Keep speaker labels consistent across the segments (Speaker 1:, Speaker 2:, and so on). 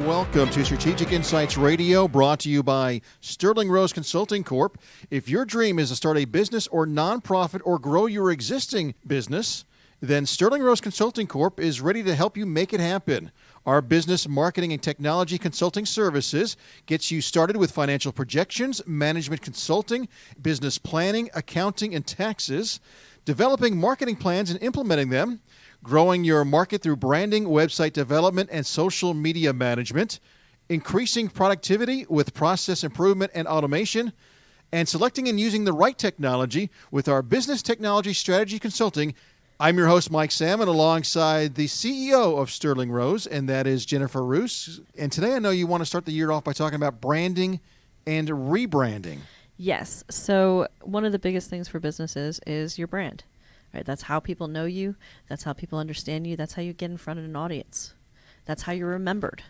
Speaker 1: welcome to Strategic Insights Radio, brought to you by Sterling Rose Consulting Corp. If your dream is to start a business or nonprofit or grow your existing business, then Sterling Rose Consulting Corp is ready to help you make it happen. Our business marketing and technology consulting services gets you started with financial projections, management consulting, business planning, accounting, and taxes, developing marketing plans and implementing them, growing your market through branding, website development, and social media management, increasing productivity with process improvement and automation, and selecting and using the right technology with our business technology strategy consulting. I'm your host, Mike Salmon, alongside the CEO of Sterling Rose, and that is Jennifer Rusz. And today I know you want to start the year off by talking about branding and rebranding.
Speaker 2: Yes. So one of the biggest things for businesses is your brand. Right? That's how people know you. That's how people understand you. That's how you get in front of an audience. That's how you're remembered.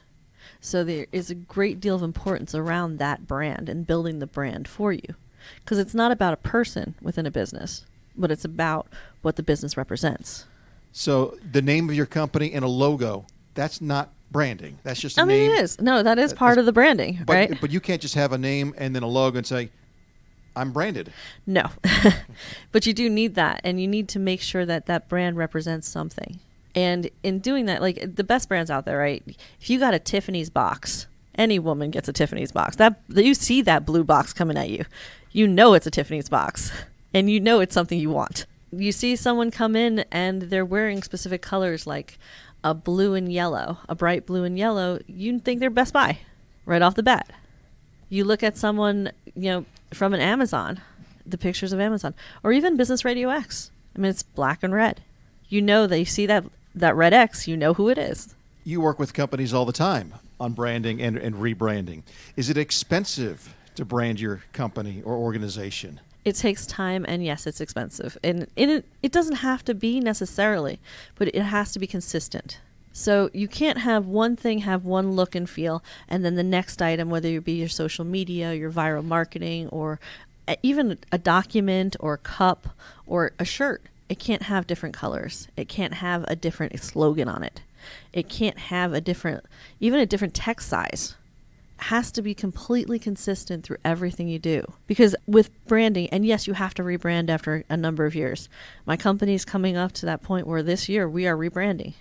Speaker 2: So there is a great deal of importance around that brand and building the brand for you. Because it's not about a person within a business, but it's about what the business represents.
Speaker 1: So the name of your company and a logo, that's not branding. That's just a name.
Speaker 2: It is. No, that is part of the branding, right?
Speaker 1: But you can't just have a name and then a logo and say, I'm branded.
Speaker 2: No. But you do need that, and you need to make sure that that brand represents something. And in doing that, like the best brands out there, right? If you got a Tiffany's box, any woman gets a Tiffany's box. That you see that blue box coming at you. You know it's a Tiffany's box. And you know it's something you want. You see someone come in and they're wearing specific colors like a blue and yellow, a bright blue and yellow, you think they're Best Buy right off the bat. You look at someone, from an Amazon, the pictures of Amazon, or even Business RadioX. I mean, it's black and red. You know that you see that red X, you know who it is.
Speaker 1: You work with companies all the time on branding and rebranding. Is it expensive to brand your company or organization?
Speaker 2: It takes time, and yes, it's expensive. And it doesn't have to be necessarily, but it has to be consistent. So you can't have one thing have one look and feel, and then the next item, whether it be your social media, your viral marketing, or even a document or a cup or a shirt, it can't have different colors. It can't have a different slogan on it. It can't have even a different text size. Has to be completely consistent through everything you do. Because with branding, and yes, you have to rebrand after a number of years. My company's coming up to that point where this year we are rebranding.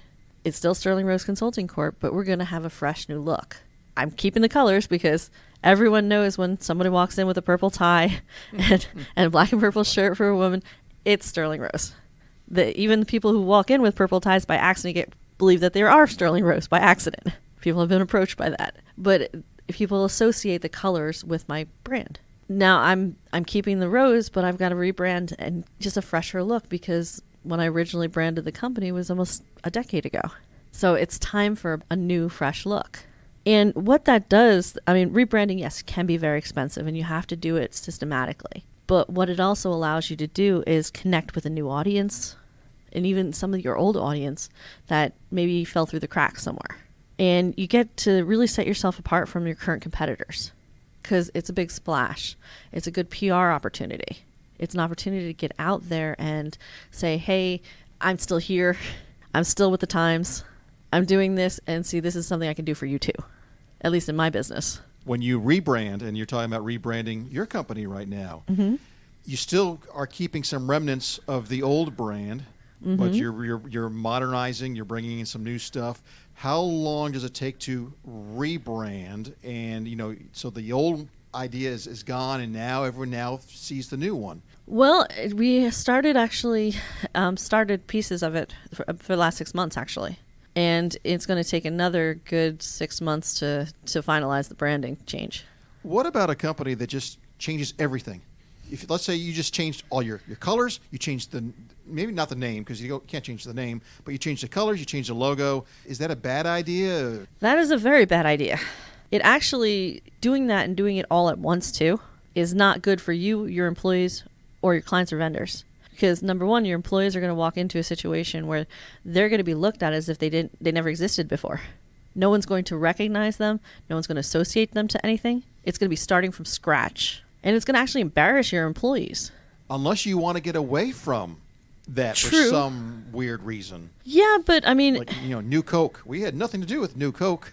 Speaker 2: It's still Sterling Rose Consulting Corp, but we're going to have a fresh new look. I'm keeping the colors because everyone knows when somebody walks in with a purple tie and a black and purple shirt for a woman, it's Sterling Rose. Even the people who walk in with purple ties by accident believe that they are Sterling Rose by accident. People have been approached by that. But people associate the colors with my brand. Now I'm keeping the rose, but I've got to rebrand and just a fresher look because when I originally branded the company was almost a decade ago. So it's time for a new, fresh look. And what that does, rebranding, yes, can be very expensive and you have to do it systematically. But what it also allows you to do is connect with a new audience and even some of your old audience that maybe fell through the cracks somewhere. And you get to really set yourself apart from your current competitors because it's a big splash. It's a good PR opportunity. It's an opportunity to get out there and say, hey, I'm still here. I'm still with the times. I'm doing this, and see, this is something I can do for you too, at least in my business.
Speaker 1: When you rebrand, and you're talking about rebranding your company right now, you still are keeping some remnants of the old brand, but you're modernizing, you're bringing in some new stuff. How long does it take to rebrand? And, so the old idea is gone, and now everyone now sees the new one.
Speaker 2: Well, we started pieces of it for the last 6 months, actually. And it's going to take another good 6 months to finalize the branding change.
Speaker 1: What about a company that just changes everything? If let's say you just changed all your colors, you changed maybe not the name because you can't change the name, but you changed the colors, you changed the logo. Is that a bad idea?
Speaker 2: That is a very bad idea. It actually, doing that and doing it all at once too, is not good for you, your employees, or your clients or vendors. Because number one, your employees are going to walk into a situation where they're going to be looked at as if they never existed before. No one's going to recognize them. No one's going to associate them to anything. It's going to be starting from scratch. And it's going to actually embarrass your employees.
Speaker 1: Unless you want to get away from that for
Speaker 2: True.
Speaker 1: some weird reason.
Speaker 2: Yeah, but I mean,
Speaker 1: Like, New Coke. We had nothing to do with New Coke.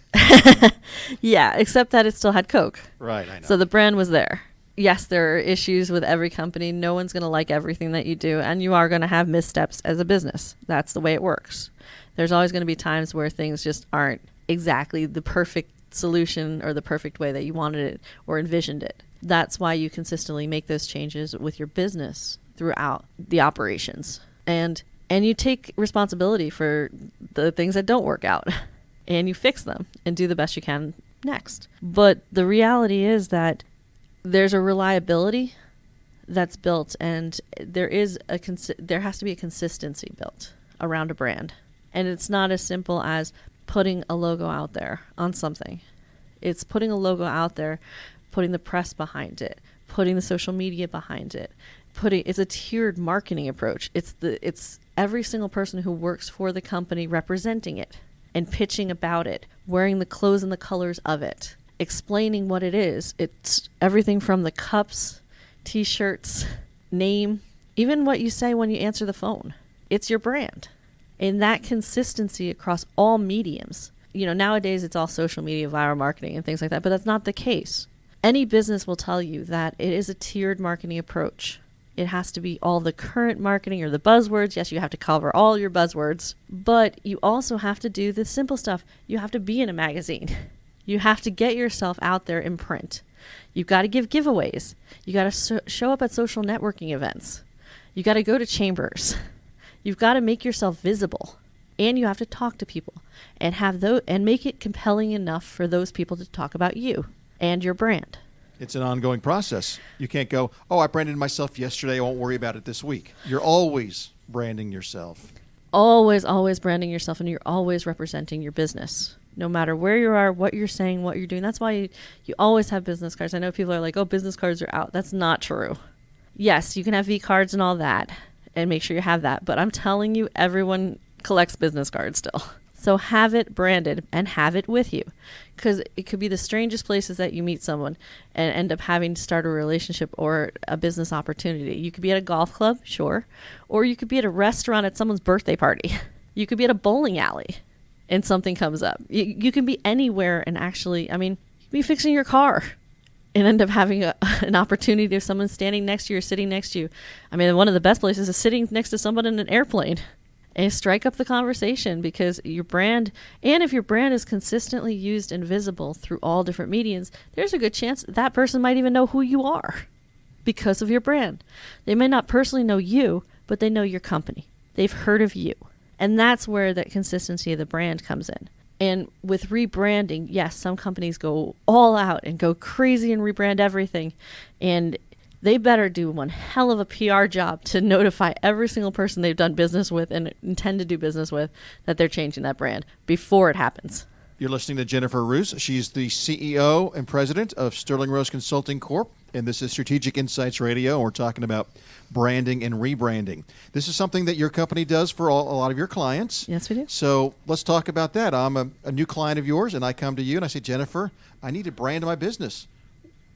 Speaker 2: yeah, except that it still had Coke.
Speaker 1: Right, I know.
Speaker 2: So the brand was there. Yes, there are issues with every company. No one's going to like everything that you do, and you are going to have missteps as a business. That's the way it works. There's always going to be times where things just aren't exactly the perfect solution or the perfect way that you wanted it or envisioned it. That's why you consistently make those changes with your business throughout the operations. And you take responsibility for the things that don't work out and you fix them and do the best you can next. But the reality is that there's a reliability that's built, and there has to be a consistency built around a brand. And it's not as simple as putting a logo out there on something. It's putting a logo out there, putting the press behind it, putting the social media behind it. It's a tiered marketing approach. It's every single person who works for the company representing it and pitching about it, wearing the clothes and the colors of it, explaining what it is. It's everything from the cups, t-shirts, name, even what you say when you answer the phone. It's your brand. And that consistency across all mediums. Nowadays it's all social media, viral marketing and things like that, but that's not the case. Any business will tell you that it is a tiered marketing approach. It has to be all the current marketing or the buzzwords. Yes, you have to cover all your buzzwords, but you also have to do the simple stuff. You have to be in a magazine. You have to get yourself out there in print. You've got to give giveaways. You got to show up at social networking events. You got to go to chambers. You've got to make yourself visible, and you have to talk to people and make it compelling enough for those people to talk about you and your brand.
Speaker 1: It's an ongoing process. You can't go, I branded myself yesterday, I won't worry about it this week. You're always branding yourself.
Speaker 2: Always, always branding yourself, and you're always representing your business. No matter where you are, what you're saying, what you're doing. That's why you always have business cards. I know people are like, business cards are out. That's not true. Yes, you can have V-cards and all that, and make sure you have that. But I'm telling you, everyone collects business cards still. So have it branded and have it with you, because it could be the strangest places that you meet someone and end up having to start a relationship or a business opportunity. You could be at a golf club, sure, or you could be at a restaurant at someone's birthday party. You could be at a bowling alley and something comes up. You can be anywhere, and actually, you can be fixing your car and end up having an opportunity of someone standing next to you or sitting next to you. One of the best places is sitting next to someone in an airplane. And strike up the conversation, because your brand, and if your brand is consistently used and visible through all different mediums, there's a good chance that person might even know who you are because of your brand. They may not personally know you, but they know your company. They've heard of you. And that's where that consistency of the brand comes in. And with rebranding, yes, some companies go all out and go crazy and rebrand everything. And they better do one hell of a PR job to notify every single person they've done business with and intend to do business with that they're changing that brand before it happens.
Speaker 1: You're listening to Jennifer Rusz. She's the CEO and president of Sterling Rusz Consulting Corp. And this is Strategic Insights Radio. And we're talking about branding and rebranding. This is something that your company does for a lot of your clients.
Speaker 2: Yes, we do.
Speaker 1: So let's talk about that. I'm a new client of yours, and I come to you and I say, Jennifer, I need to brand my business.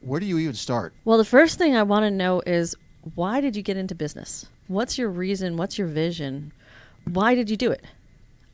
Speaker 1: Where do you even start?
Speaker 2: Well, the first thing I want to know is, why did you get into business? What's your reason? What's your vision? Why did you do it?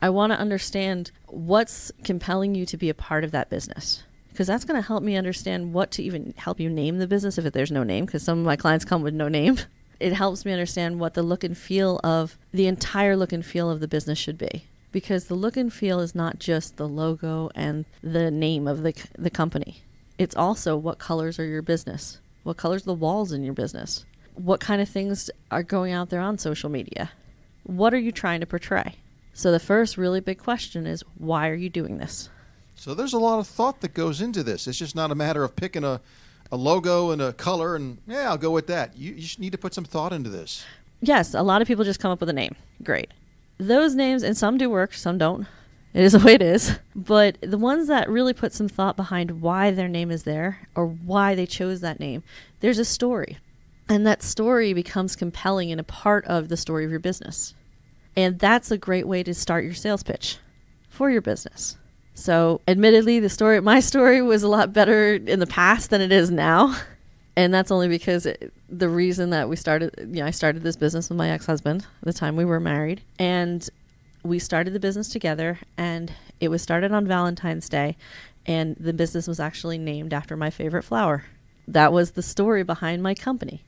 Speaker 2: I want to understand what's compelling you to be a part of that business, because that's going to help me understand what to even help you name the business if there's no name, because some of my clients come with no name. It helps me understand what the look and feel of the entire look and feel of the business should be, because the look and feel is not just the logo and the name of the company. It's also what colors are your business, what colors the walls in your business, what kind of things are going out there on social media, what are you trying to portray? So the first really big question is, why are you doing this?
Speaker 1: So there's a lot of thought that goes into this. It's just not a matter of picking a logo and a color and, I'll go with that. You just need to put some thought into this.
Speaker 2: Yes, a lot of people just come up with a name. Great. Those names, and some do work, some don't. It is the way it is. But the ones that really put some thought behind why their name is there or why they chose that name, there's a story. And that story becomes compelling and a part of the story of your business. And that's a great way to start your sales pitch for your business. So admittedly, my story was a lot better in the past than it is now. And that's only because the reason that I started this business with my ex-husband at the time we were married. And we started the business together, and it was started on Valentine's Day. And the business was actually named after my favorite flower. That was the story behind my company.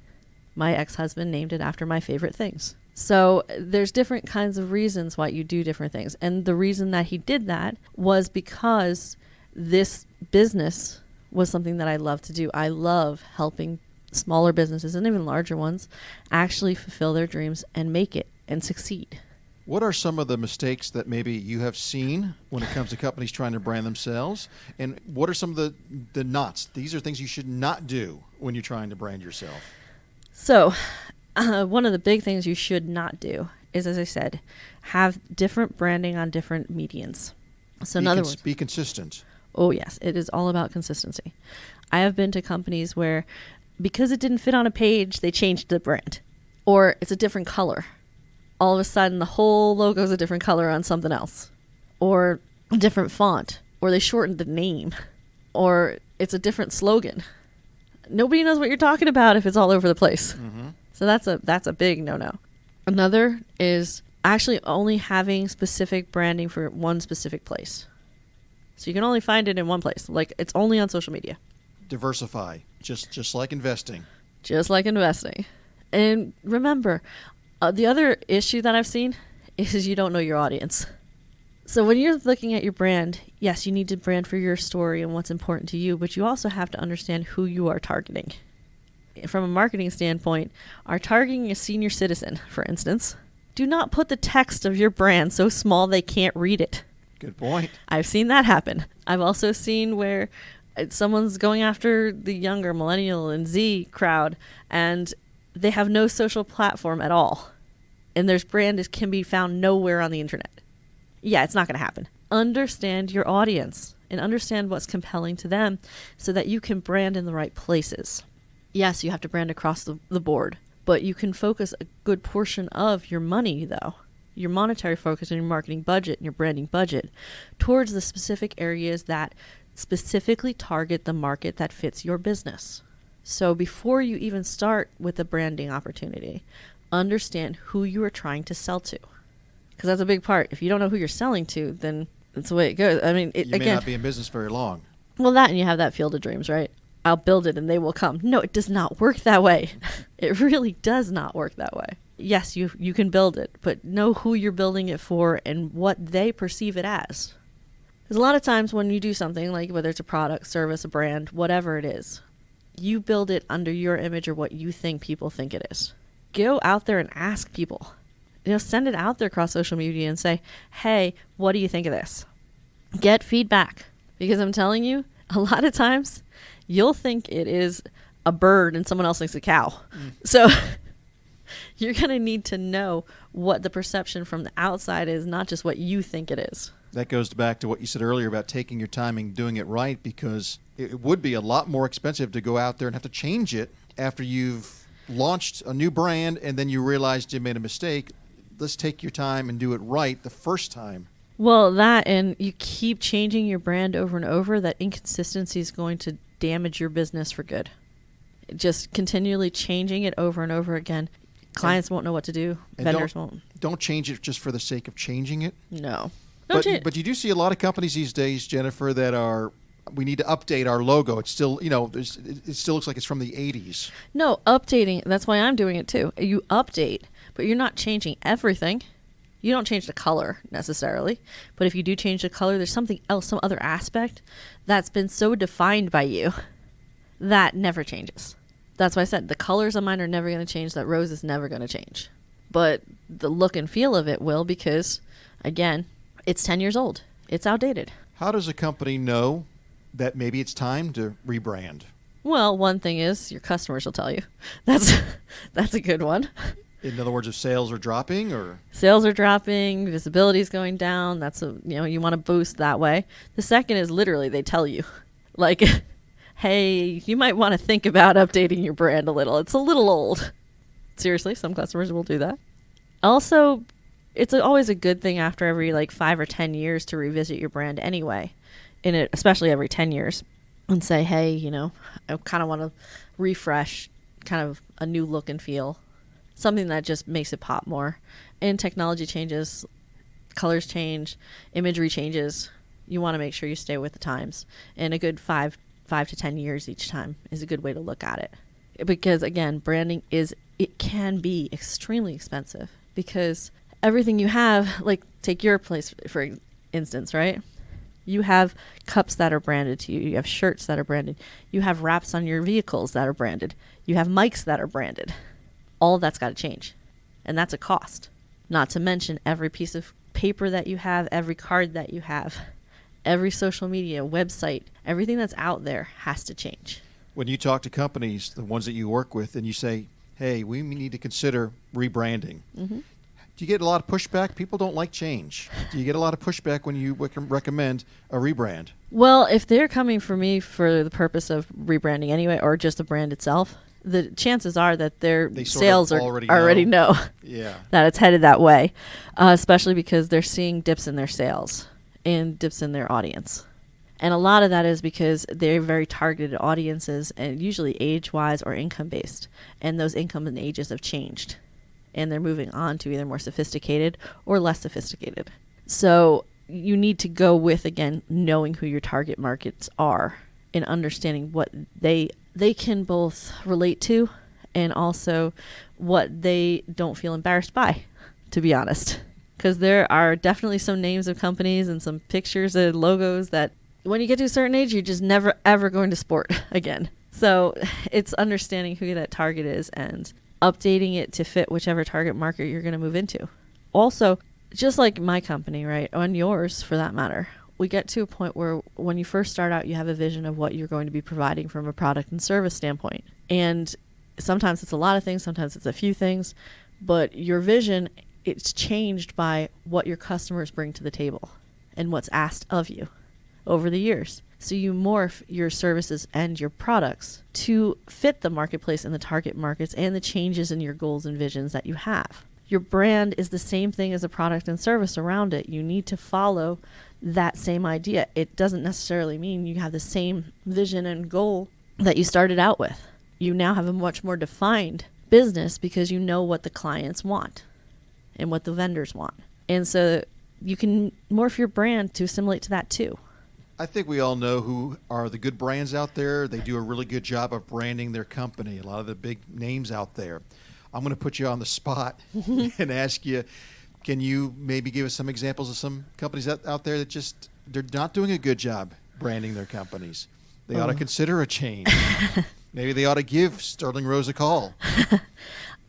Speaker 2: My ex-husband named it after my favorite things. So there's different kinds of reasons why you do different things. And the reason that he did that was because this business was something that I love to do. I love helping smaller businesses and even larger ones actually fulfill their dreams and make it and succeed.
Speaker 1: What are some of the mistakes that maybe you have seen when it comes to companies trying to brand themselves? And what are some of the nots? These are things you should not do when you're trying to brand yourself.
Speaker 2: So one of the big things you should not do is, as I said, have different branding on different medians. So in other words,
Speaker 1: be consistent.
Speaker 2: Oh, yes. It is all about consistency. I have been to companies where because it didn't fit on a page, they changed the brand. Or it's a different color. All of a sudden, the whole logo is a different color on something else. Or a different font. Or they shortened the name. Or it's a different slogan. Nobody knows what you're talking about if it's all over the place. Mm-hmm. So that's a big no-no. Another is actually only having specific branding for one specific place. So you can only find it in one place. Like, it's only on social media.
Speaker 1: Diversify, just like investing.
Speaker 2: Just like investing. And remember, the other issue that I've seen is you don't know your audience. So when you're looking at your brand, yes, you need to brand for your story and what's important to you, but you also have to understand who you are targeting. From a marketing standpoint, are targeting a senior citizen, for instance, do not put the text of your brand so small they can't read it.
Speaker 1: Good point.
Speaker 2: I've seen that happen. I've also seen where someone's going after the younger millennial and Z crowd, and they have no social platform at all. And their brand can be found nowhere on the internet. Yeah, it's not going to happen. Understand your audience and understand what's compelling to them so that you can brand in the right places. Yes, you have to brand across the board, but you can focus a good portion of your money, though, your monetary focus and your marketing budget and your branding budget towards the specific areas that specifically target the market that fits your business. So before you even start with a branding opportunity, understand who you are trying to sell to. Because that's a big part. If you don't know who you're selling to, then that's the way it goes. I mean,
Speaker 1: you may not be in business very long.
Speaker 2: Well, that and you have that field of dreams, right? I'll build it and they will come. No, it does not work that way. It really does not work that way. Yes, you can build it, but know who you're building it for and what they perceive it as. Because a lot of times when you do something, like whether it's a product, service, a brand, whatever it is, you build it under your image or what you think people think it is. Go out there and ask people. Send it out there across social media and say, hey, what do you think of this? Get feedback. Because I'm telling you, a lot of times you'll think it is a bird and someone else thinks a cow. So you're going to need to know what the perception from the outside is, not just what you think it is.
Speaker 1: That goes back to what you said earlier about taking your time and doing it right, because it would be a lot more expensive to go out there and have to change it after you've launched a new brand and then you realized you made a mistake. Let's take your time and do it right the first time.
Speaker 2: Well, that, and you keep changing your brand over and over, that inconsistency is going to damage your business for good. Just continually changing it over and over again. Clients won't know what to do. Vendors won't.
Speaker 1: Don't change it just for the sake of changing it.
Speaker 2: No.
Speaker 1: But you do see a lot of companies these days, Jennifer, that are, we need to update our logo. It's still, it still looks like it's from the 80s.
Speaker 2: No, updating, that's why I'm doing it too. You update, but you're not changing everything. You don't change the color necessarily, but if you do change the color, there's something else, some other aspect that's been so defined by you that never changes. That's why I said the colors of mine are never going to change. That rose is never going to change. But the look and feel of it will, because, again, it's 10 years old. It's outdated.
Speaker 1: How does a company know that maybe it's time to rebrand?
Speaker 2: Well, one thing is your customers will tell you. That's a good one.
Speaker 1: In other words, if sales are dropping, or
Speaker 2: sales are dropping, visibility is going down, that's you want to boost that way. The second is literally they tell you, like, hey, you might want to think about updating your brand a little. It's a little old. Seriously, some customers will do that. Also, it's always a good thing after every 5 or 10 years to revisit your brand anyway, especially every 10 years, and say, hey, I kind of want to refresh, kind of a new look and feel, something that just makes it pop more. And technology changes, colors change, imagery changes. You want to make sure you stay with the times. And a good 5 to 10 years each time is a good way to look at it. Because again, branding it can be extremely expensive, because everything you have, like take your place for instance, right? You have cups that are branded to you. You have shirts that are branded. You have wraps on your vehicles that are branded. You have mics that are branded. All of that's got to change. And that's a cost. Not to mention every piece of paper that you have, every card that you have, every social media, website, everything that's out there has to change.
Speaker 1: When you talk to companies, the ones that you work with, and you say, hey, we need to consider rebranding, do you get a lot of pushback? People don't like change. Do you get a lot of pushback when you recommend a rebrand?
Speaker 2: Well, if they're coming for me for the purpose of rebranding anyway, or just the brand itself, the chances are that their sales already know that it's headed that way, especially because they're seeing dips in their sales and dips in their audience. And a lot of that is because they're very targeted audiences, and usually age-wise or income-based. And those income and ages have changed. And they're moving on to either more sophisticated or less sophisticated. So you need to go with, again, knowing who your target markets are and understanding what they can both relate to and also what they don't feel embarrassed by, to be honest. Because there are definitely some names of companies and some pictures and logos that when you get to a certain age, you're just never, ever going to sport again. So it's understanding who that target is and updating it to fit whichever target market you're going to move into. Also, just like my company, right, and yours for that matter, we get to a point where when you first start out, you have a vision of what you're going to be providing from a product and service standpoint. And sometimes it's a lot of things, sometimes it's a few things, but your vision, it's changed by what your customers bring to the table and what's asked of you over the years. So you morph your services and your products to fit the marketplace and the target markets and the changes in your goals and visions that you have. Your brand is the same thing as a product and service around it. You need to follow that same idea. It doesn't necessarily mean you have the same vision and goal that you started out with. You now have a much more defined business because you know what the clients want and what the vendors want. And so you can morph your brand to assimilate to that too.
Speaker 1: I think we all know who are the good brands out there. They do a really good job of branding their company, a lot of the big names out there. I'm going to put you on the spot and ask you, can you maybe give us some examples of some companies out there that just, they're not doing a good job branding their companies? They ought to consider a change. Maybe they ought to give Sterling Rusz a call.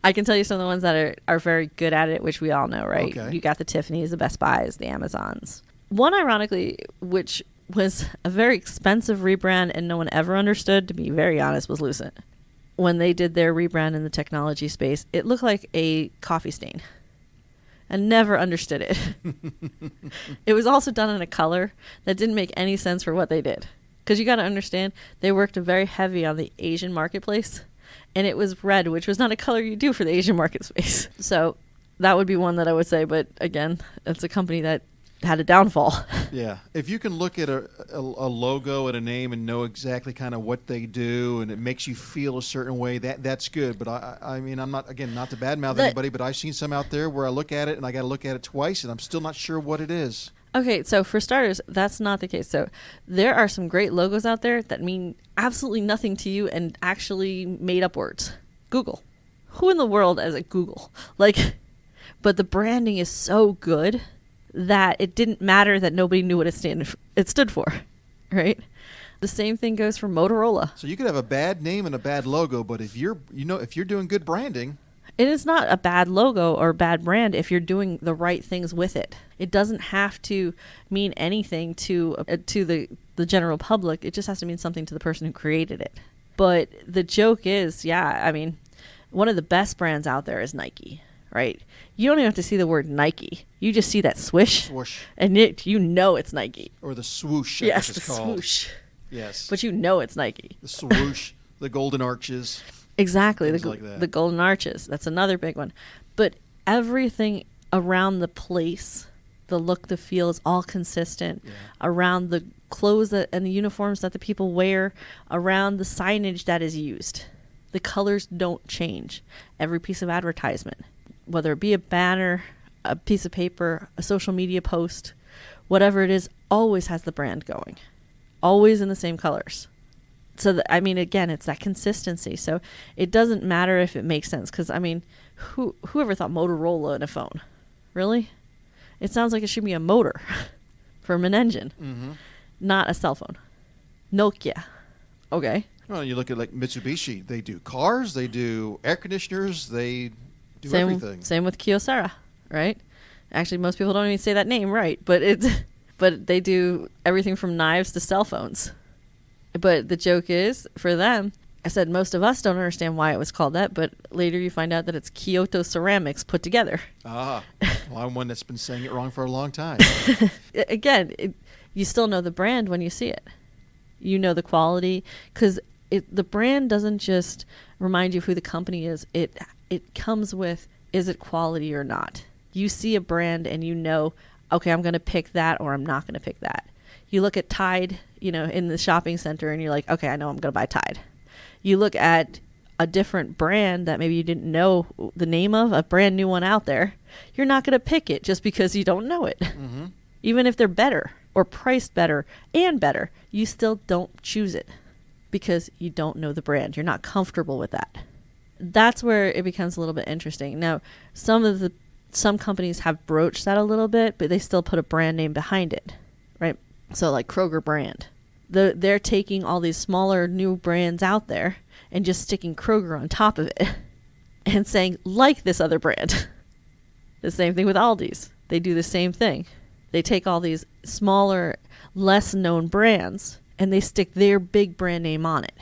Speaker 2: I can tell you some of the ones that are very good at it, which we all know, right?
Speaker 1: Okay.
Speaker 2: You got the Tiffany's, the Best Buys, the Amazons. One, ironically, which was a very expensive rebrand and no one ever understood, to be very honest, was Lucent. When they did their rebrand in the technology space, it looked like a coffee stain. I never understood it. It was also done in a color that didn't make any sense for what they did. Because you got to understand, they worked very heavy on the Asian marketplace, and it was red, which was not a color you do for the Asian market space. So that would be one that I would say, but again, it's a company that had a downfall.
Speaker 1: Yeah. If you can look at a logo and a name and know exactly kind of what they do and it makes you feel a certain way, that's good. But I mean, I'm not, again, not to badmouth anybody, but I've seen some out there where I look at it and I got to look at it twice and I'm still not sure what it is.
Speaker 2: Okay, so for starters, that's not the case. So there are some great logos out there that mean absolutely nothing to you and actually made up words. Google. Who in the world is at Google? But the branding is so good that it didn't matter that nobody knew what it stood for, right? The same thing goes for Motorola.
Speaker 1: So you could have a bad name and a bad logo, but if you're doing good branding,
Speaker 2: it is not a bad logo or bad brand if you're doing the right things with it. It doesn't have to mean anything to the general public. It just has to mean something to the person who created it. But the joke is, I mean, one of the best brands out there is Nike, right? You don't even have to see the word Nike. You just see that swish. And you know it's Nike.
Speaker 1: Or the swoosh.
Speaker 2: Yes, the swoosh.
Speaker 1: Yes.
Speaker 2: But you know it's Nike.
Speaker 1: The swoosh, the golden arches.
Speaker 2: Exactly, the golden arches. That's another big one. But everything around the place, the look, the feel is all consistent. Yeah. Around the clothes and the uniforms that the people wear, around the signage that is used. The colors don't change. Every piece of advertisement, whether it be a banner, a piece of paper, a social media post, whatever it is, always has the brand going. Always in the same colors. So, again, it's that consistency. So it doesn't matter if it makes sense. Because, whoever thought Motorola in a phone? Really? It sounds like it should be a motor from an engine, not a cell phone. Nokia. Okay.
Speaker 1: Well, you look at like Mitsubishi. They do cars. They do air conditioners. They do everything.
Speaker 2: Same with Kyocera, right? Actually, most people don't even say that name right. But they do everything from knives to cell phones. But the joke is, for them, I said most of us don't understand why it was called that, but later you find out that it's Kyoto Ceramics put together.
Speaker 1: Ah, well, I'm one that's been saying it wrong for a long time.
Speaker 2: Again, you still know the brand when you see it. You know the quality, because the brand doesn't just remind you of who the company is. It comes with, is it quality or not? You see a brand and you know, okay, I'm going to pick that or I'm not going to pick that. You look at Tide, in the shopping center and you're like, okay, I know I'm going to buy Tide. You look at a different brand that maybe you didn't know the name of, a brand new one out there, you're not going to pick it just because you don't know it. Mm-hmm. Even if they're better or priced better and better, you still don't choose it because you don't know the brand. You're not comfortable with that. That's where it becomes a little bit interesting. Now, some companies have broached that a little bit, but they still put a brand name behind it, right? So like Kroger brand. They're taking all these smaller new brands out there and just sticking Kroger on top of it and saying, like this other brand. The same thing with Aldi's. They do the same thing. They take all these smaller, less known brands and they stick their big brand name on it.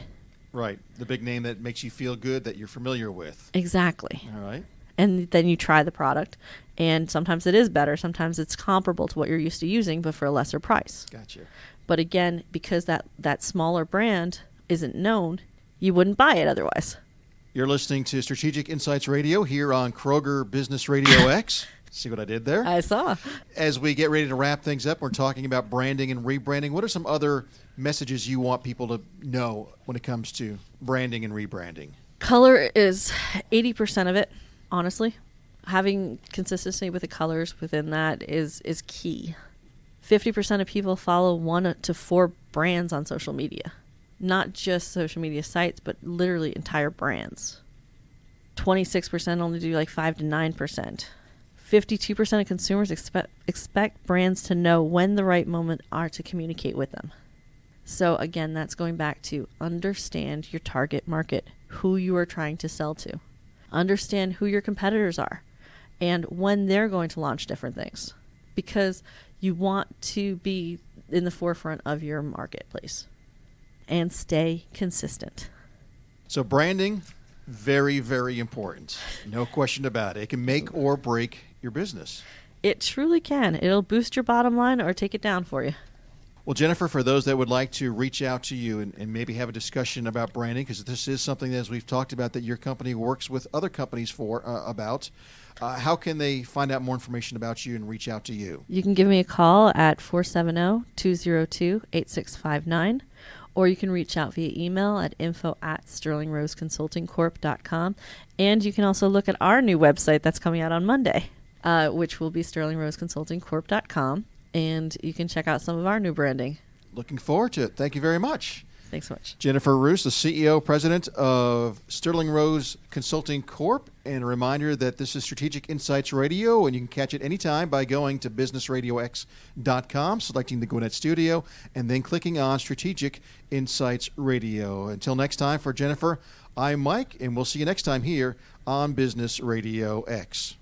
Speaker 1: Right. The big name that makes you feel good, that you're familiar with.
Speaker 2: Exactly.
Speaker 1: All right.
Speaker 2: And then you try the product, and sometimes it is better. Sometimes it's comparable to what you're used to using, but for a lesser price.
Speaker 1: Gotcha.
Speaker 2: But again, because that smaller brand isn't known, you wouldn't buy it otherwise.
Speaker 1: You're listening to Strategic Insights Radio here on Kroger Business RadioX. See what I did there?
Speaker 2: I saw.
Speaker 1: As we get ready to wrap things up, we're talking about branding and rebranding. What are some other messages you want people to know when it comes to branding and rebranding?
Speaker 2: Color is 80% of it. Honestly, having consistency with the colors within that is key. 50% of people follow 1 to 4 brands on social media. Not just social media sites, but literally entire brands. 26% only do like 5 to 9%. 52% of consumers expect brands to know when the right moment are to communicate with them. So again, that's going back to understand your target market, who you are trying to sell to. Understand who your competitors are and when they're going to launch different things, because you want to be in the forefront of your marketplace and stay consistent.
Speaker 1: So branding, very, very important. No question about it. It can make or break your business.
Speaker 2: It truly can. It'll boost your bottom line or take it down for you.
Speaker 1: Well, Jennifer, for those that would like to reach out to you and maybe have a discussion about branding, because this is something, as we've talked about, that your company works with other companies about, how can they find out more information about you and reach out to you?
Speaker 2: You can give me a call at 470-202-8659, or you can reach out via email at info@sterlingroseconsultingcorp.com. And you can also look at our new website that's coming out on Monday, which will be sterlingroseconsultingcorp.com. And you can check out some of our new branding.
Speaker 1: Looking forward to it. Thank you very much.
Speaker 2: Thanks so much.
Speaker 1: Jennifer Rusz, the CEO, President of Sterling Rose Consulting Corp. And a reminder that this is Strategic Insights Radio, and you can catch it anytime by going to businessradiox.com, selecting the Gwinnett Studio, and then clicking on Strategic Insights Radio. Until next time, for Jennifer, I'm Mike, and we'll see you next time here on Business Radio X.